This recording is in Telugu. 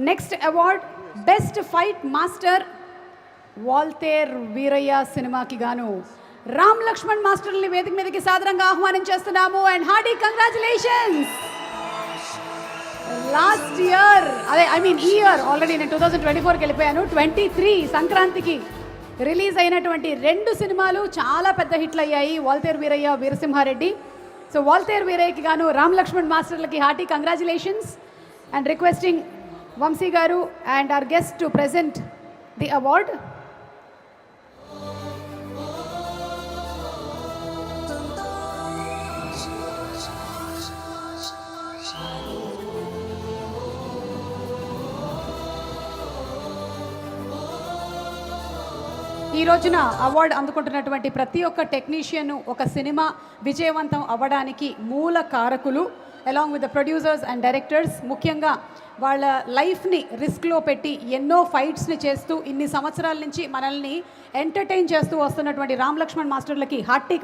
Next award best fight master Waltair Veerayya సినిమాకి గాను రామ్ లక్ష్మణ్ మాస్టర్ని వేదిక మీదకి సాదరంగా ఆహ్వానం చేస్తున్నాము and hearty congratulations. Last year ఈ ఇయర్ ఆల్రెడీ నేను 2024కి వెళ్ళిపోయాను. 23 సంక్రాంతికి రిలీజ్ అయినటువంటి 2 సినిమాలు చాలా పెద్ద హిట్లు అయ్యాయి, వాల్తేర్ వీరయ్య, వీరసింహారెడ్డి. సో వాల్తేర్ వీరయ్యకి గాను రామ్ లక్ష్మణ్ మాస్టర్లకి hearty congratulations and requesting Vamsi garu and our guest to present the award. ఈ రోజున అవార్డు అందుకుంటున్నటువంటి ప్రతి ఒక్క టెక్నీషియన్ ఒక సినిమా విజయవంతం అవ్వడానికి మూల కారకులు, along with the producers and directors. ముఖ్యంగా వాళ్ళ లైఫ్ని రిస్క్లో పెట్టి ఎన్నో ఫైట్స్ని చేస్తూ ఇన్ని సంవత్సరాల నుంచి మనల్ని ఎంటర్టైన్ చేస్తూ వస్తున్నటువంటి రామ్ లక్ష్మణ్ మాస్టర్లకి హార్టీ